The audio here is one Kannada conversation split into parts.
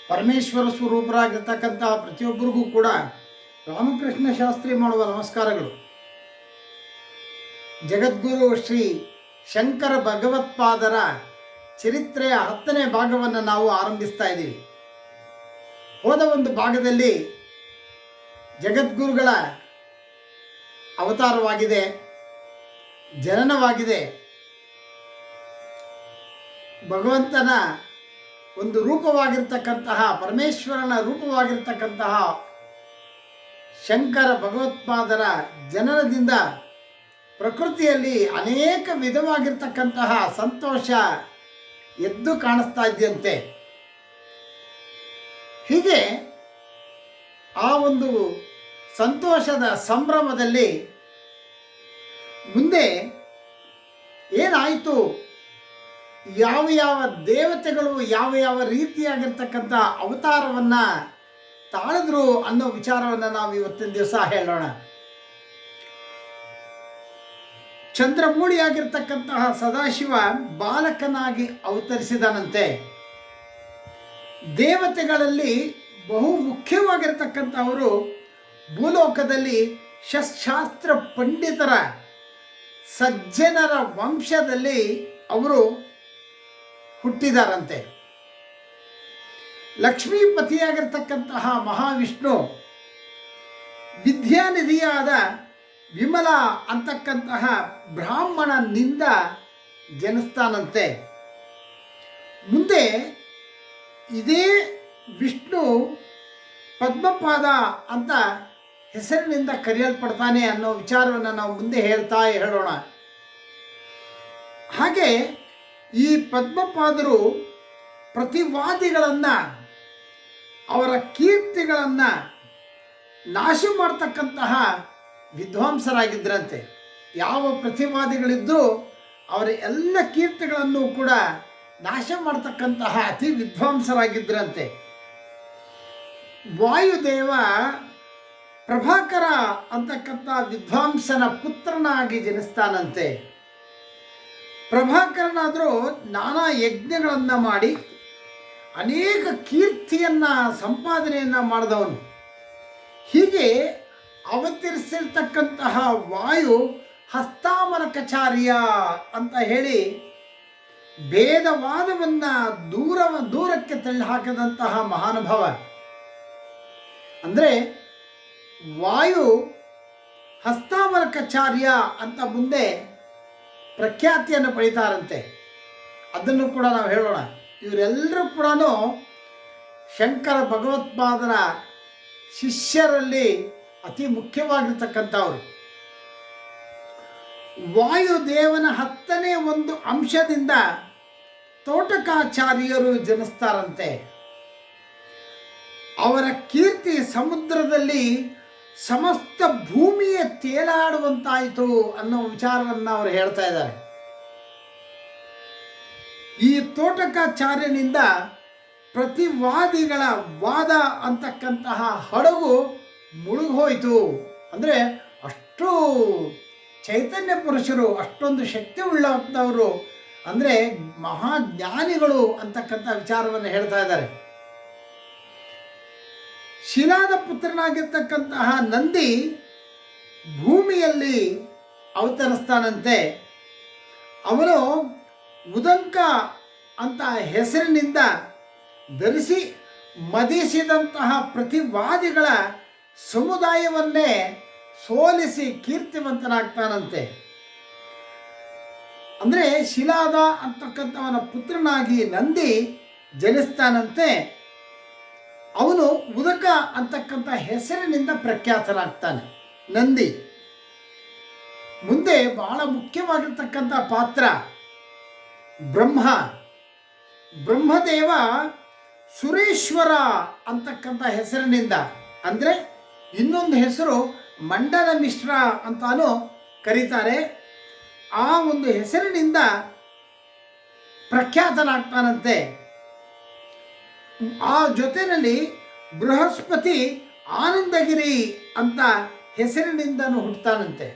ಪರಮೇಶ್ವರ ಸ್ವರೂಪರಾಗಿರ್ತಕ್ಕಂತಹ ಪ್ರತಿಯೊಬ್ಬರಿಗೂ ಕೂಡ ರಾಮಕೃಷ್ಣ ಶಾಸ್ತ್ರಿ ಮಾಡುವ ನಮಸ್ಕಾರಗಳು. ಜಗದ್ಗುರು ಶ್ರೀ ಶಂಕರ ಭಗವತ್ಪಾದರ ಚರಿತ್ರೆಯ 10ನೇ ಭಾಗವನ್ನು ನಾವು ಆರಂಭಿಸ್ತಾ ಇದ್ದೀವಿ. ಹೋದ ಒಂದು ಭಾಗದಲ್ಲಿ ಜಗದ್ಗುರುಗಳ ಅವತಾರವಾಗಿದೆ, ಜನನವಾಗಿದೆ, ಭಗವಂತನ ಒಂದು ರೂಪವಾಗಿರ್ತಕ್ಕಂತಹ ಪರಮೇಶ್ವರನ ರೂಪವಾಗಿರ್ತಕ್ಕಂತಹ ಶಂಕರ ಭಗವತ್ಪಾದರ ಜನನದಿಂದ ಪ್ರಕೃತಿಯಲ್ಲಿ ಅನೇಕ ವಿಧವಾಗಿರ್ತಕ್ಕಂತಹ ಸಂತೋಷ ಎದ್ದು ಕಾಣಿಸ್ತಾ ಇದೆಯಂತೆ. ಹೀಗೆ ಆ ಒಂದು ಸಂತೋಷದ ಸಂಭ್ರಮದಲ್ಲಿ ಮುಂದೆ ಏನಾಯಿತು, ಯಾವ ಯಾವ ದೇವತೆಗಳು ಯಾವ ಯಾವ ರೀತಿಯಾಗಿರ್ತಕ್ಕಂಥ ಅವತಾರವನ್ನು ತಾಳಿದ್ರು ಅನ್ನೋ ವಿಚಾರವನ್ನು ನಾವು ಇವತ್ತಿನ ದಿವಸ ಹೇಳೋಣ. ಚಂದ್ರಮೂಳಿಯಾಗಿರ್ತಕ್ಕಂತಹ ಸದಾಶಿವ ಬಾಲಕನಾಗಿ ಅವತರಿಸಿದನಂತೆ. ದೇವತೆಗಳಲ್ಲಿ ಬಹು ಮುಖ್ಯವಾಗಿರ್ತಕ್ಕಂಥವರು ಭೂಲೋಕದಲ್ಲಿ ಶಸ್ತ್ರಾಸ್ತ್ರ ಪಂಡಿತರ ಸಜ್ಜನರ ವಂಶದಲ್ಲಿ ಅವರು ಹುಟ್ಟಿದಾರಂತೆ. ಲಕ್ಷ್ಮೀಪತಿಯಾಗಿರ್ತಕ್ಕಂತಹ ಮಹಾವಿಷ್ಣು ವಿದ್ಯಾನಿಧಿಯಾದ ವಿಮಲ ಅಂತಕ್ಕಂತಹ ಬ್ರಾಹ್ಮಣನಿಂದ ಜನಿಸ್ತಾನಂತೆ. ಮುಂದೆ ಇದೇ ವಿಷ್ಣು ಪದ್ಮಪಾದ ಅಂತ ಹೆಸರಿನಿಂದ ಕರೆಯಲ್ಪಡ್ತಾನೆ ಅನ್ನೋ ವಿಚಾರವನ್ನು ನಾವು ಮುಂದೆ ಹೇಳೋಣ. ಹಾಗೆ ಈ ಪದ್ಮಪಾದರು ಪ್ರತಿವಾದಿಗಳನ್ನು, ಅವರ ಕೀರ್ತಿಗಳನ್ನು ನಾಶ ಮಾಡ್ತಕ್ಕಂತಹ ವಿದ್ವಾಂಸರಾಗಿದ್ದರಂತೆ. ಯಾವ ಪ್ರತಿವಾದಿಗಳಿದ್ದರೂ ಅವರ ಎಲ್ಲ ಕೀರ್ತಿಗಳನ್ನು ಕೂಡ ನಾಶ ಮಾಡ್ತಕ್ಕಂತಹ ಅತಿ ವಿದ್ವಾಂಸರಾಗಿದ್ದರಂತೆ. ವಾಯುದೇವ ಪ್ರಭಾಕರ ಅಂತಕ್ಕಂಥ ವಿದ್ವಾಂಸನ ಪುತ್ರನಾಗಿ ಜನಿಸ್ತಾನಂತೆ. ಪ್ರಭಾಕರನಾದರೂ ನಾನಾ ಯಜ್ಞಗಳನ್ನು ಮಾಡಿ ಅನೇಕ ಕೀರ್ತಿಯನ್ನು ಸಂಪಾದನೆಯನ್ನು ಮಾಡಿದವನು. ಹೀಗೆ ಅವತರಿಸಿರ್ತಕ್ಕಂತಹ ವಾಯು ಹಸ್ತಾಮಲಕಾಚಾರ್ಯ ಅಂತ ಹೇಳಿ ಭೇದವಾದವನ್ನು ದೂರಕ್ಕೆ ತಳ್ಳಿ ಹಾಕಿದಂತಹ ಮಹಾನುಭಾವ. ಅಂದರೆ ವಾಯು ಹಸ್ತಾಮಲಕಾಚಾರ್ಯ ಅಂತ ಮುಂದೆ ಪ್ರಖ್ಯಾತಿಯನ್ನು ಪಡೀತಾರಂತೆ. ಅದನ್ನು ಕೂಡ ನಾವು ಹೇಳೋಣ. ಇವರೆಲ್ಲರೂ ಕೂಡ ಶಂಕರ ಭಗವತ್ಪಾದರ ಶಿಷ್ಯರಲ್ಲಿ ಅತಿ ಮುಖ್ಯವಾಗಿರ್ತಕ್ಕಂಥವ್ರು. ವಾಯುದೇವನ 10ನೇ ಒಂದು ಅಂಶದಿಂದ ತೋಟಕಾಚಾರ್ಯರು ಜನಿಸ್ತಾರಂತೆ. ಅವರ ಕೀರ್ತಿ ಸಮುದ್ರದಲ್ಲಿ ಸಮಸ್ತ ಭೂಮಿಯೇ ತೇಲಾಡುವಂತಾಯಿತು ಅನ್ನೋ ವಿಚಾರವನ್ನು ಅವರು ಹೇಳ್ತಾ ಇದ್ದಾರೆ. ಈ ತೋಟಕಾಚಾರ್ಯನಿಂದ ಪ್ರತಿವಾದಿಗಳ ವಾದ ಅಂತಕ್ಕಂತಹ ಹಡಗು ಮುಳುಗೋಯ್ತು. ಅಂದರೆ ಅಷ್ಟು ಚೈತನ್ಯ ಪುರುಷರು, ಅಷ್ಟೊಂದು ಶಕ್ತಿ ಉಳ್ಳವರು, ಅಂದರೆ ಮಹಾಜ್ಞಾನಿಗಳು ಅಂತಕ್ಕಂಥ ವಿಚಾರವನ್ನು ಹೇಳ್ತಾ ಇದ್ದಾರೆ. ಶಿಲಾದ ಪುತ್ರನಾಗಿರ್ತಕ್ಕಂತಹ ನಂದಿ ಭೂಮಿಯಲ್ಲಿ ಅವತರಿಸ್ತಾನಂತೆ. ಅವನು ಉದಂಕ ಅಂತ ಹೆಸರಿನಿಂದ ಧರಿಸಿ ಮದಿಸಿದಂತಹ ಪ್ರತಿವಾದಿಗಳ ಸಮುದಾಯವನ್ನೇ ಸೋಲಿಸಿ ಕೀರ್ತಿವಂತನಾಗ್ತಾನಂತೆ. ಅಂದರೆ ಶಿಲಾದ ಅಂತಕ್ಕಂಥವನ ಪುತ್ರನಾಗಿ ನಂದಿ ಜನಿಸ್ತಾನಂತೆ. ಅವನು ಉದಕ ಅಂತಕ್ಕಂಥ ಹೆಸರಿನಿಂದ ಪ್ರಖ್ಯಾತನಾಗ್ತಾನೆ ನಂದಿ. ಮುಂದೆ ಬಹಳ ಮುಖ್ಯವಾಗಿರ್ತಕ್ಕಂಥ ಪಾತ್ರ ಬ್ರಹ್ಮದೇವ ಸುರೇಶ್ವರ ಅಂತಕ್ಕಂಥ ಹೆಸರಿನಿಂದ, ಅಂದರೆ ಇನ್ನೊಂದು ಹೆಸರು ಮಂಡನ ಮಿಶ್ರ ಅಂತಾನು ಕರೀತಾರೆ. ಆ ಒಂದು ಹೆಸರಿನಿಂದ ಪ್ರಖ್ಯಾತನಾಗ್ತಾನಂತೆ. ಆ ಜೊತೆಯಲ್ಲಿ ಬೃಹಸ್ಪತಿ ಆನಂದಗಿರಿ ಅಂತ ಹೆಸರಿನಿಂದನೂ ಹುಟ್ಟುತ್ತಾನಂತೆ.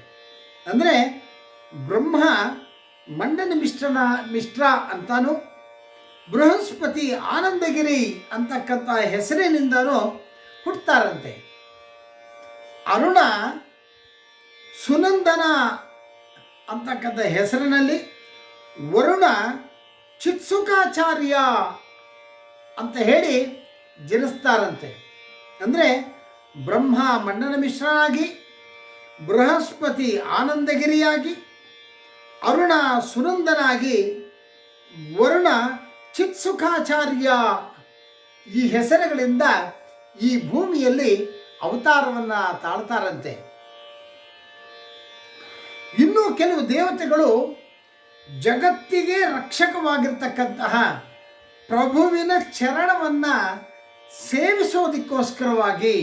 ಅಂದರೆ ಬ್ರಹ್ಮ ಮಂಡನ ಮಿಶ್ರ ಅಂತಾನು, ಬೃಹಸ್ಪತಿ ಆನಂದಗಿರಿ ಅಂತಕ್ಕಂಥ ಹೆಸರಿನಿಂದನೂ ಹುಟ್ಟುತ್ತಾರಂತೆ. ಅರುಣ ಸುನಂದನ ಅಂತಕ್ಕಂಥ ಹೆಸರಿನಲ್ಲಿ, ವರುಣ ಚಿತ್ಸುಕಾಚಾರ್ಯ ಅಂತ ಹೇಳಿ ಜನಿಸ್ತಾರಂತೆ. ಅಂದರೆ ಬ್ರಹ್ಮ ಮಂಡನ ಮಿಶ್ರನಾಗಿ, ಬೃಹಸ್ಪತಿ ಆನಂದಗಿರಿಯಾಗಿ, ಅರುಣ ಸುನಂದನಾಗಿ, ವರುಣ ಚಿತ್ಸುಖಾಚಾರ್ಯ ಈ ಹೆಸರುಗಳಿಂದ ಈ ಭೂಮಿಯಲ್ಲಿ ಅವತಾರವನ್ನು ತಾಳ್ತಾರಂತೆ. ಇನ್ನೂ ಕೆಲವು ದೇವತೆಗಳು ಜಗತ್ತಿಗೆ ರಕ್ಷಕವಾಗಿರ್ತಕ್ಕಂತಹ ಪ್ರಭುವಿನ ಚರಣವನ್ನು ಸೇವಿಸೋದಕ್ಕೋಸ್ಕರವಾಗಿ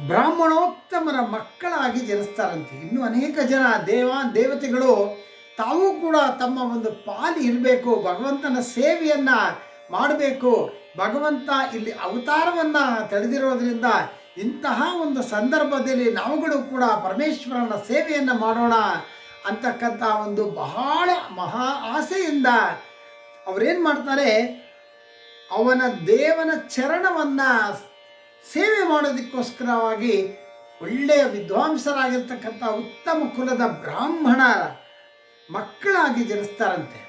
ಬ್ರಾಹ್ಮಣೋತ್ತಮರ ಮಕ್ಕಳಾಗಿ ಜನಿಸ್ತಾರಂತೆ. ಇನ್ನು ಅನೇಕ ಜನ ದೇವತೆಗಳು ತಾವು ಕೂಡ ತಮ್ಮ ಒಂದು ಪಾಲು ಇರಬೇಕು, ಭಗವಂತನ ಸೇವೆಯನ್ನು ಮಾಡಬೇಕು, ಭಗವಂತ ಇಲ್ಲಿ ಅವತಾರವನ್ನು ತಳೆದಿರೋದ್ರಿಂದ ಇಂತಹ ಒಂದು ಸಂದರ್ಭದಲ್ಲಿ ನಾವುಗಳು ಕೂಡ ಪರಮೇಶ್ವರನ ಸೇವೆಯನ್ನು ಮಾಡೋಣ ಅಂತಕ್ಕಂಥ ಒಂದು ಬಹಳ ಮಹಾ ಆಸೆಯಿಂದ ಅವರೇನು ಮಾಡ್ತಾರೆ, ಅವನ ದೇವನ ಚರಣವನ್ನು ಸೇವೆ ಮಾಡೋದಕ್ಕೋಸ್ಕರವಾಗಿ ಒಳ್ಳೆಯ ವಿದ್ವಾಂಸರಾಗಿರ್ತಕ್ಕಂಥ ಉತ್ತಮ ಕುಲದ ಬ್ರಾಹ್ಮಣ ಮಕ್ಕಳಾಗಿ ಜನಿಸ್ತಾರಂತೆ.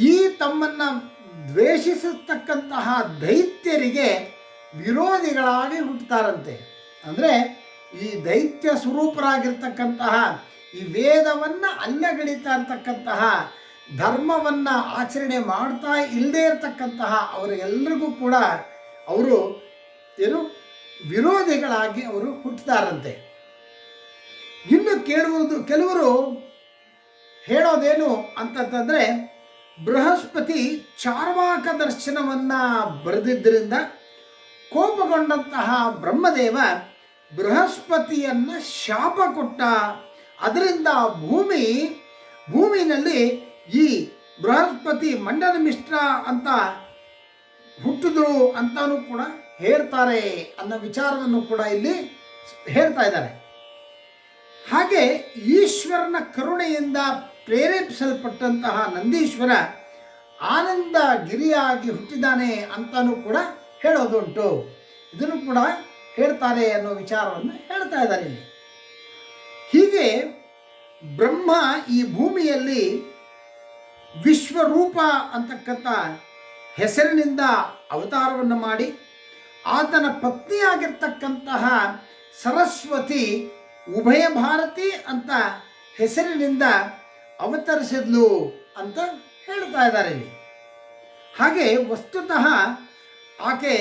ಈ ತಮ್ಮನ್ನು ದ್ವೇಷಿಸತಕ್ಕಂತಹ ದೈತ್ಯರಿಗೆ ವಿರೋಧಿಗಳಾಗಿ ಹುಟ್ಟುತ್ತಾರಂತೆ. ಅಂದರೆ ಈ ದೈತ್ಯ ಸ್ವರೂಪರಾಗಿರ್ತಕ್ಕಂತಹ, ಈ ವೇದವನ್ನು ಅಲ್ಲಗಳಿತಾ ಇರ್ತಕ್ಕಂತಹ, ಧರ್ಮವನ್ನು ಆಚರಣೆ ಮಾಡ್ತಾ ಇಲ್ಲದೇ ಇರತಕ್ಕಂತಹ ಅವರೆಲ್ಲರಿಗೂ ಕೂಡ ಅವರು ವಿರೋಧಿಗಳಾಗಿ ಅವರು ಹುಟ್ಟುತ್ತಾರಂತೆ. ಇನ್ನು ಕೆಲವರು ಹೇಳೋದೇನು ಅಂತಂತಂದರೆ, ಬೃಹಸ್ಪತಿ ಚಾರ್ವಾಕ ದರ್ಶನವನ್ನು ಬರೆದಿದ್ದರಿಂದ ಕೋಪಗೊಂಡಂತಹ ಬ್ರಹ್ಮದೇವ ಬೃಹಸ್ಪತಿಯನ್ನು ಶಾಪ ಕೊಟ್ಟ. ಅದರಿಂದ ಭೂಮಿನಲ್ಲಿ ಈ ಬೃಹಸ್ಪತಿ ಮಂಡನ ಮಿಶ್ರ ಅಂತ ಹುಟ್ಟಿದ್ರು ಅಂತಾನೂ ಕೂಡ ಹೇಳ್ತಾರೆ ಅನ್ನೋ ವಿಚಾರವನ್ನು ಕೂಡ ಇಲ್ಲಿ ಹೇಳ್ತಾ ಇದ್ದಾರೆ. ಹಾಗೆ ಈಶ್ವರನ ಕರುಣೆಯಿಂದ ಪ್ರೇರೇಪಿಸಲ್ಪಟ್ಟಂತಹ ನಂದೀಶ್ವರ ಆನಂದ ಗಿರಿಯಾಗಿ ಹುಟ್ಟಿದ್ದಾನೆ ಅಂತಾನೂ ಕೂಡ ಹೇಳೋದುಂಟು. ಇದನ್ನು ಕೂಡ ಹೇಳ್ತಾರೆ ಅನ್ನೋ ವಿಚಾರವನ್ನು ಹೇಳ್ತಾ ಇದ್ದಾರೆ ಇಲ್ಲಿ. ಹೀಗೆ ಬ್ರಹ್ಮ ಈ ಭೂಮಿಯಲ್ಲಿ ವಿಶ್ವರೂಪ ಅಂತಕ್ಕಂಥ ಹೆಸರಿನಿಂದ ಅವತಾರವನ್ನು ಮಾಡಿ, ಆತನ ಪತ್ನಿಯಾಗಿರ್ತಕ್ಕಂತಹ ಸರಸ್ವತಿ ಉಭಯ ಭಾರತಿ ಅಂತ ಹೆಸರಿನಿಂದ ಅವತರಿಸಿದ್ಲು ಅಂತ ಹೇಳ್ತಾ ಇದ್ದಾರೆ ಇಲ್ಲಿ. ಹಾಗೆ ವಸ್ತುತಃ ಆಕೆ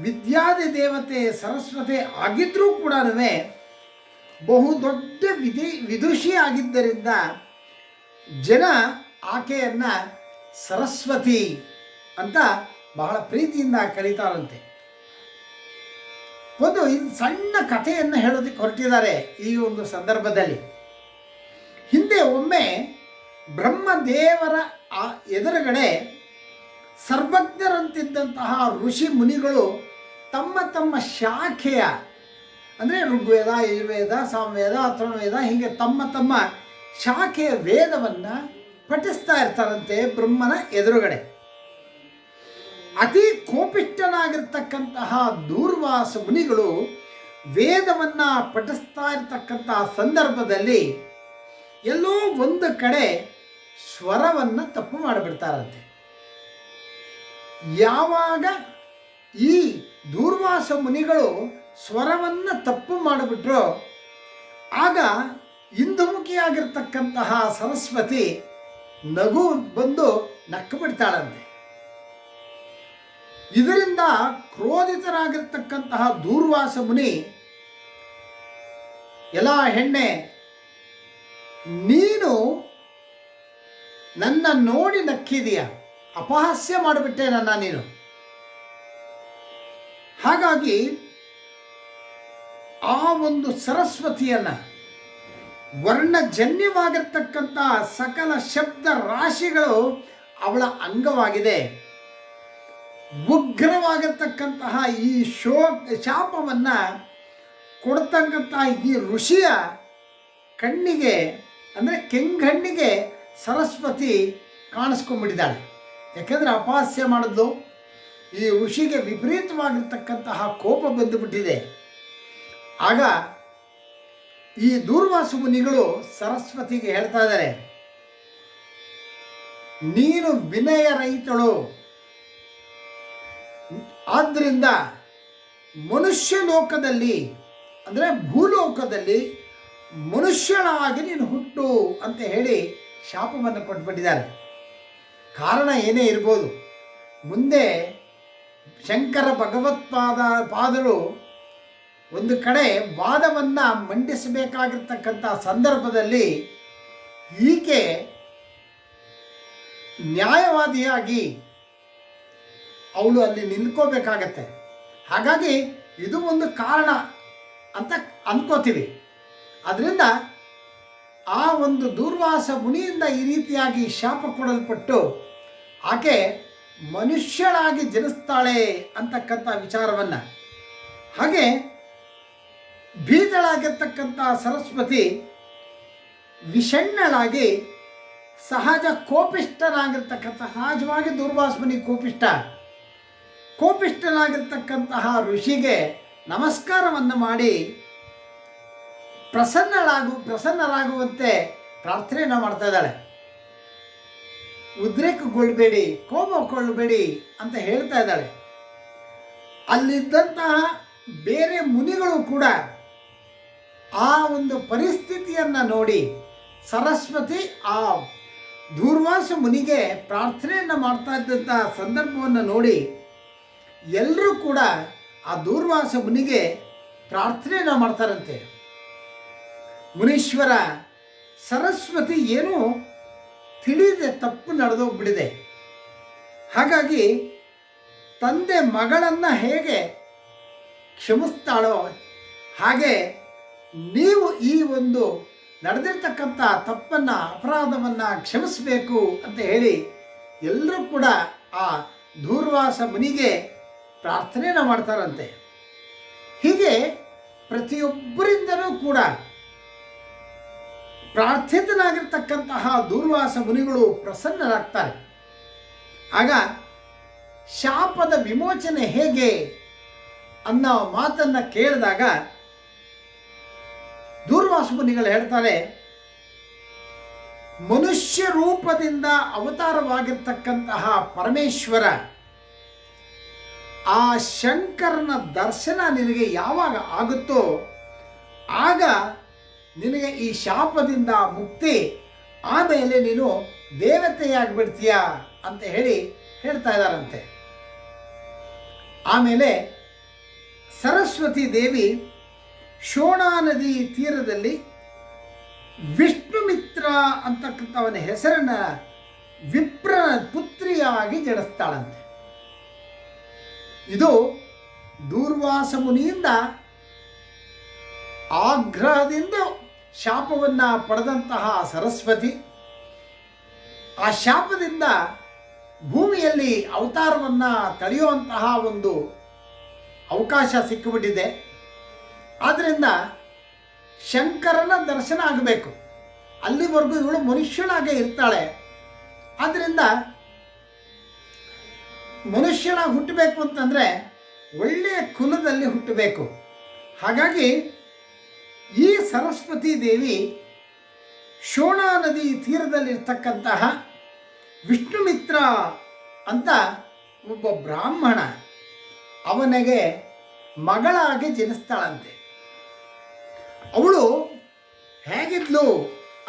ವಿದ್ಯಾದಿ ದೇವತೆ ಸರಸ್ವತಿ ಆಗಿದ್ರೂ ಕೂಡ ಬಹುದೊಡ್ಡ ವಿದುಷಿ ಆಗಿದ್ದರಿಂದ ಜನ ಆಕೆಯನ್ನು ಸರಸ್ವತಿ ಅಂತ ಬಹಳ ಪ್ರೀತಿಯಿಂದ ಕರೀತಾರಂತೆ. ಒಂದು ಸಣ್ಣ ಕಥೆಯನ್ನು ಹೇಳೋದಕ್ಕೆ ಹೊರಟಿದ್ದಾರೆ ಈ ಒಂದು ಸಂದರ್ಭದಲ್ಲಿ. ಹಿಂದೆ ಒಮ್ಮೆ ಬ್ರಹ್ಮದೇವರ ಎದುರುಗಡೆ ಸರ್ವಜ್ಞರಂತಿದ್ದಂತಹ ಋಷಿ ಮುನಿಗಳು ತಮ್ಮ ತಮ್ಮ ಶಾಖೆಯ, ಅಂದರೆ ಋಗ್ವೇದ, ಯಜುರ್ವೇದ, ಸಾಮವೇದ, ಅಥರ್ವವೇದ, ಹೀಗೆ ತಮ್ಮ ತಮ್ಮ ಶಾಖೆಯ ವೇದವನ್ನು ಪಠಿಸ್ತಾ ಇರ್ತಾರಂತೆ ಬ್ರಹ್ಮನ ಎದುರುಗಡೆ. ಅತಿ ಕೋಪಿಷ್ಠನಾಗಿರ್ತಕ್ಕಂತಹ ದೂರ್ವಾಸ ಮುನಿಗಳು ವೇದವನ್ನು ಪಠಿಸ್ತಾ ಇರ್ತಕ್ಕಂತಹ ಸಂದರ್ಭದಲ್ಲಿ ಎಲ್ಲೋ ಒಂದು ಕಡೆ ಸ್ವರವನ್ನು ತಪ್ಪು ಮಾಡಿಬಿಡ್ತಾರಂತೆ. ಯಾವಾಗ ಈ ದೂರ್ವಾಸ ಮುನಿಗಳು ಸ್ವರವನ್ನು ತಪ್ಪು ಮಾಡಿಬಿಟ್ರೋ ಆಗ ಹಿಂದುಮುಖಿಯಾಗಿರ್ತಕ್ಕಂತಹ ಸರಸ್ವತಿ ನಗು ಬಂದು ನಕ್ಕು ಬಿಡ್ತಾಳಂತೆ. ಇದರಿಂದ ಕ್ರೋಧಿತರಾಗಿರ್ತಕ್ಕಂತಹ ದೂರ್ವಾಸ ಮುನಿ, ಎಲ್ಲ ಹೆಣ್ಣೆ, ನೀನು ನನ್ನ ನೋಡಿ ನಕ್ಕಿದೀಯ, ಅಪಹಾಸ್ಯ ಮಾಡಿಬಿಟ್ಟೆ ನನ್ನ ನೀನು. ಹಾಗಾಗಿ ಆ ಒಂದು ಸರಸ್ವತಿಯನ್ನು ವರ್ಣಜನ್ಯವಾಗಿರ್ತಕ್ಕಂಥ ಸಕಲ ಶಬ್ದ ರಾಶಿಗಳು ಅವಳ ಅಂಗವಾಗಿದೆ. ಉಗ್ರವಾಗಿರ್ತಕ್ಕಂತಹ ಈ ಶಾಪವನ್ನು ಕೊಡ್ತಕ್ಕಂತಹ ಈ ಋಷಿಯ ಕಣ್ಣಿಗೆ, ಅಂದರೆ ಕೆಂಗಣ್ಣಿಗೆ ಸರಸ್ವತಿ ಕಾಣಿಸ್ಕೊಂಡ್ಬಿಟ್ಟಿದ್ದಾಳೆ. ಯಾಕೆಂದರೆ ಅಪಹಾಸ್ಯ ಮಾಡಿದ್ಲು. ಈ ಋಷಿಗೆ ವಿಪರೀತವಾಗಿರ್ತಕ್ಕಂತಹ ಕೋಪ ಬಂದುಬಿಟ್ಟಿದೆ. ಆಗ ಈ ದೂರ್ವಾಸ ಮುನಿಗಳು ಸರಸ್ವತಿಗೆ ಹೇಳ್ತಾ ಇದ್ದಾರೆ, ನೀನು ವಿನಯರಹಿತಳು, ಆದ್ದರಿಂದ ಮನುಷ್ಯ ಲೋಕದಲ್ಲಿ ಅಂದರೆ ಭೂಲೋಕದಲ್ಲಿ ಮನುಷ್ಯಳಾಗಿ ನೀನು ಹುಟ್ಟು ಅಂತ ಹೇಳಿ ಶಾಪವನ್ನು ಕೊಟ್ಬಿಟ್ಟಿದ್ದಾರೆ. ಕಾರಣ ಏನೇ ಇರ್ಬೋದು, ಮುಂದೆ ಶಂಕರ ಪಾದರು ಒಂದು ಕಡೆ ವಾದವನ್ನು ಮಂಡಿಸಬೇಕಾಗಿರ್ತಕ್ಕಂಥ ಸಂದರ್ಭದಲ್ಲಿ ಈಕೆ ನ್ಯಾಯವಾದಿಯಾಗಿ ಅವಳು ಅಲ್ಲಿ ನಿಂತ್ಕೋಬೇಕಾಗತ್ತೆ. ಹಾಗಾಗಿ ಇದು ಒಂದು ಕಾರಣ ಅಂತ ಅಂದ್ಕೋತೀವಿ. ಅದರಿಂದ ಆ ಒಂದು ದೂರ್ವಾಸ ಮುನಿಯಿಂದ ಈ ರೀತಿಯಾಗಿ ಶಾಪ ಕೊಡಲ್ಪಟ್ಟು ಆಕೆ ಮನುಷ್ಯಳಾಗಿ ಜನಿಸ್ತಾಳೆ ಅಂತಕ್ಕಂಥ ವಿಚಾರವನ್ನು, ಹಾಗೆ ಬೀದಳಾಗಿರ್ತಕ್ಕಂಥ ಸರಸ್ವತಿ ವಿಷಣ್ಣಳಾಗಿ ಸಹಜ ಕೋಪಿಷ್ಠನಾಗಿರ್ತಕ್ಕಂಥ, ಸಹಜವಾಗಿ ದೂರ್ವಾಸ ಮುನಿ ಕೋಪಿಷ್ಠನಾಗಿರ್ತಕ್ಕಂತಹ ಋಷಿಗೆ ನಮಸ್ಕಾರವನ್ನು ಮಾಡಿ ಪ್ರಸನ್ನರಾಗುವಂತೆ ಪ್ರಾರ್ಥನೆಯನ್ನು ಮಾಡ್ತಾ ಇದ್ದಾಳೆ. ಉದ್ರೇಕಗೊಳ್ಳಬೇಡಿ, ಕೋಪಗೊಳ್ಳಬೇಡಿ ಅಂತ ಹೇಳ್ತಾ ಇದ್ದಾಳೆ. ಅಲ್ಲಿದ್ದಂತಹ ಬೇರೆ ಮುನಿಗಳು ಕೂಡ ಆ ಒಂದು ಪರಿಸ್ಥಿತಿಯನ್ನು ನೋಡಿ ಸರಸ್ವತಿ ಆ ದೂರ್ವಾಸ ಮುನಿಗೆ ಪ್ರಾರ್ಥನೆಯನ್ನು ಮಾಡ್ತಾ ಇದ್ದಂತಹ ಸಂದರ್ಭವನ್ನು ನೋಡಿ ಎಲ್ಲರೂ ಕೂಡ ಆ ದೂರ್ವಾಸ ಮುನಿಗೆ ಪ್ರಾರ್ಥನೆಯನ್ನು ಮಾಡ್ತಾರಂತೆ. ಮುನೀಶ್ವರ, ಸರಸ್ವತಿ ಏನೋ ತಿಳಿದೆ ತಪ್ಪು ನಡೆದೋಗ್ಬಿಟ್ಟಿದೆ. ಹಾಗಾಗಿ ತಂದೆ ಮಗಳನ್ನು ಹೇಗೆ ಕ್ಷಮಿಸ್ತಾಳೋ ಹಾಗೆ ನೀವು ಈ ಒಂದು ನಡೆದಿರ್ತಕ್ಕಂಥ ತಪ್ಪನ್ನು, ಅಪರಾಧವನ್ನು ಕ್ಷಮಿಸಬೇಕು ಅಂತ ಹೇಳಿ ಎಲ್ಲರೂ ಕೂಡ ಆ ದೂರ್ವಾಸ ಮುನಿಗೆ ಪ್ರಾರ್ಥನೆಯನ್ನು ಮಾಡ್ತಾರಂತೆ. ಹೀಗೆ ಪ್ರತಿಯೊಬ್ಬರಿಂದಲೂ ಕೂಡ ಪ್ರಾರ್ಥಿತನಾಗಿರ್ತಕ್ಕಂತಹ ದೂರ್ವಾಸ ಮುನಿಗಳು ಪ್ರಸನ್ನರಾಗ್ತಾರೆ. ಆಗ ಶಾಪದ ವಿಮೋಚನೆ ಹೇಗೆ ಅನ್ನೋ ಮಾತನ್ನು ಕೇಳಿದಾಗ ದೂರ್ವಾಸ ಮುನಿಗಳು ಹೇಳ್ತಾರೆ, ಮನುಷ್ಯ ರೂಪದಿಂದ ಅವತಾರವಾಗಿರ್ತಕ್ಕಂತಹ ಪರಮೇಶ್ವರ ಆ ಶಂಕರನ ದರ್ಶನ ನಿನಗೆ ಯಾವಾಗ ಆಗುತ್ತೋ ಆಗ ನಿನಗೆ ಈ ಶಾಪದಿಂದ ಮುಕ್ತಿ, ಆಮೇಲೆ ನೀನು ದೇವತೆಯಾಗಿಬಿಡ್ತೀಯ ಅಂತ ಹೇಳ್ತಾ ಇದ್ದಾರಂತೆ. ಆಮೇಲೆ ಸರಸ್ವತಿ ದೇವಿ ಶೋಣಾ ನದಿ ತೀರದಲ್ಲಿ ವಿಷ್ಣುಮಿತ್ರ ಅಂತಕ್ಕಂಥವನ ಹೆಸರನ್ನ ವಿಪ್ರನ ಪುತ್ರಿಯಾಗಿ ಜಡಿಸ್ತಾಳಂತೆ. ಇದು ದೂರ್ವಾಸ ಮುನಿಯಿಂದ ಆಗ್ರಹದಿಂದ ಶಾಪವನ್ನು ಪಡೆದಂತಹ ಸರಸ್ವತಿ ಆ ಶಾಪದಿಂದ ಭೂಮಿಯಲ್ಲಿ ಅವತಾರವನ್ನು ತಳೆಯುವಂತಹ ಒಂದು ಅವಕಾಶ ಸಿಕ್ಕಿಬಿಟ್ಟಿದೆ. ಆದ್ದರಿಂದ ಶಂಕರನ ದರ್ಶನ ಆಗಬೇಕು, ಅಲ್ಲಿವರೆಗೂ ಇವಳು ಮನುಷ್ಯನಾಗೇ ಇರ್ತಾಳೆ. ಆದ್ದರಿಂದ ಮನುಷ್ಯನಾಗಿ ಹುಟ್ಟಬೇಕು ಅಂತಂದರೆ ಒಳ್ಳೆಯ ಕುಲದಲ್ಲಿ ಹುಟ್ಟಬೇಕು. ಹಾಗಾಗಿ ಈ ಸರಸ್ವತಿ ದೇವಿ ಶೋಣಾ ನದಿ ತೀರದಲ್ಲಿರ್ತಕ್ಕಂತಹ ವಿಷ್ಣುಮಿತ್ರ ಅಂತ ಒಬ್ಬ ಬ್ರಾಹ್ಮಣ ಅವನಿಗೆ ಮಗಳಾಗಿ ಜನಿಸ್ತಾಳಂತೆ. ಅವಳು ಹೇಗಿದ್ಲು